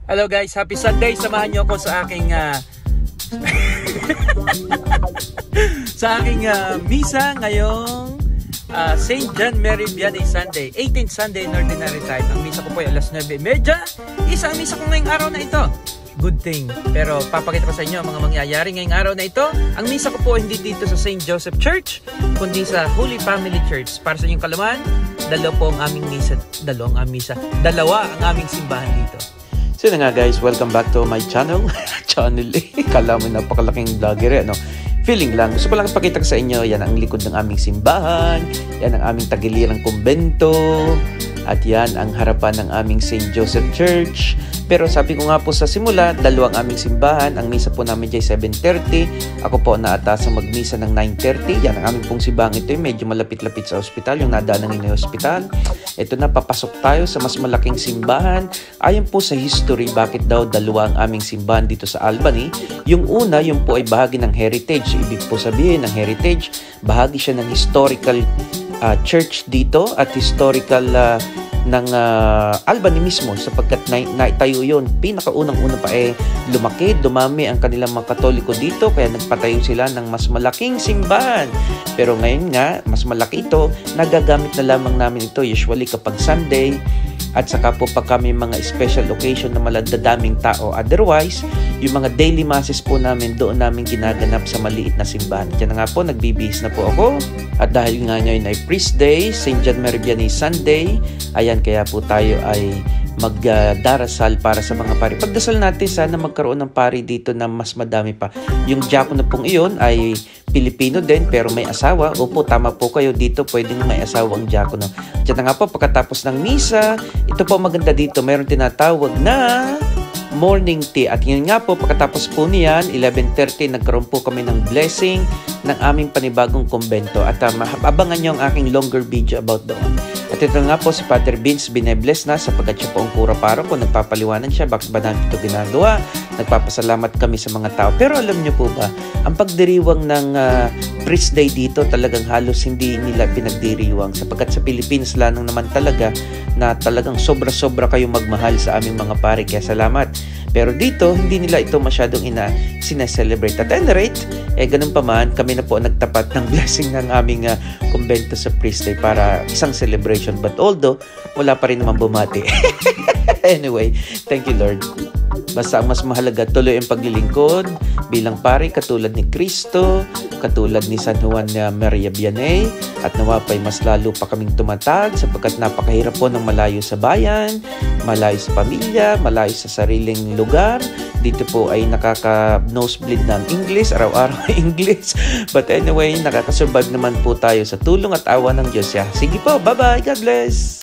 Hello guys, happy Sunday. Samahan niyo ako sa aking sa aking misa ngayong St. John Mary Vianney Sunday, 18th Sunday in Ordinary Time. Ang misa ko po ay alas 9:30. Isa ang misa ko ngayong araw na ito. Good thing. Pero papakita ko sa inyo ang mga mangyayari ngayong araw na ito. Ang misa ko po hindi dito sa St. Joseph Church, kundi sa Holy Family Church. Para sa inyong kalaman, dalawa ang aming simbahan dito. So yun nga guys, welcome back to my channel. Kala mo napakalaking vlogger ano. Feeling lang, gusto ko lang ipakita sa inyo, yan ang likod ng aming simbahan, yan ang aming tagilirang kumbento, at yan ang harapan ng aming St. Joseph Church. Pero sabi ko nga po sa simula, dalawang aming simbahan. Ang misa po namin dyan 7:30. Ako po naatasang magmisa ng 9:30. Yan ang aming pong simbahan ito. Medyo malapit-lapit sa ospital. Yung nadaanan ng ospital. Ito na, papasok tayo sa mas malaking simbahan. Ayon po sa history, bakit daw dalawa ang aming simbahan dito sa Albany. Yung una, yung po ay bahagi ng heritage. Ibig po sabihin ng heritage, bahagi siya ng historical church dito at historical ng Albany mismo sapagkat naitayo yun. Pinakaunang-una pa lumaki, dumami ang kanilang mga Katoliko dito kaya nagpatayo sila ng mas malaking simbahan. Pero ngayon nga, mas malaki ito, nagagamit na lamang namin ito usually kapag Sunday at saka po pag kami mga special occasion na maladadaming tao. Otherwise, yung mga daily masses po namin doon namin ginaganap sa maliit na simbahan. Diyan na nga po, nagbibihis na po ako. At dahil nga ngayon ay Priest Day, St. John Mary Vianney Sunday, ayan, kaya po tayo ay magdarasal para sa mga pari. Pagdasal natin, sana magkaroon ng pari dito na mas madami pa. Yung diakono pong iyon ay Pilipino din pero may asawa. Opo, tama po kayo dito, pwedeng may asawa ang diakono. Diyan na nga po, pagkatapos ng misa, ito po maganda dito, mayroon tinatawag na morning tea. At yun nga po, pagkatapos po niyan, 11:30, nagkaroon po kami ng blessing ng aming panibagong kumbento. At abangan nyo ang aking longer video about doon. At ito nga po, si Father Vince binebless na sapagkat siya po ang pura paroko. Nagpapaliwanan siya, bakit ba natin ito ginagawa? Nagpapasalamat kami sa mga tao. Pero alam nyo po ba, ang pagdiriwang ng Priest Day dito talagang halos hindi nila pinagdiriwang. Sapagkat sa Pilipinas lang naman talaga na talagang sobra-sobra kayong magmahal sa aming mga pari. Kaya salamat. Pero dito, hindi nila ito masyadong sineselebrate. At any rate, ganun pa man, kami na po nagtapat ng blessing ng aming kumbento sa Priest Day para isang celebration. But although, wala pa rin naman bumati. Anyway, thank you Lord. Basta ang mas mahalaga, tuloy ang paglilingkod bilang pari katulad ni Cristo, katulad ni San Juan Maria Vianney, at nawapay mas lalo pa kaming tumatag sapagkat napakahirap po ng malayo sa bayan, malayo sa pamilya, malayo sa sariling lugar. Dito po ay nakaka-nosebleed ng English, araw-araw English. But anyway, nakakasurvive naman po tayo sa tulong at awa ng Diyos. Sige po, bye-bye, God bless!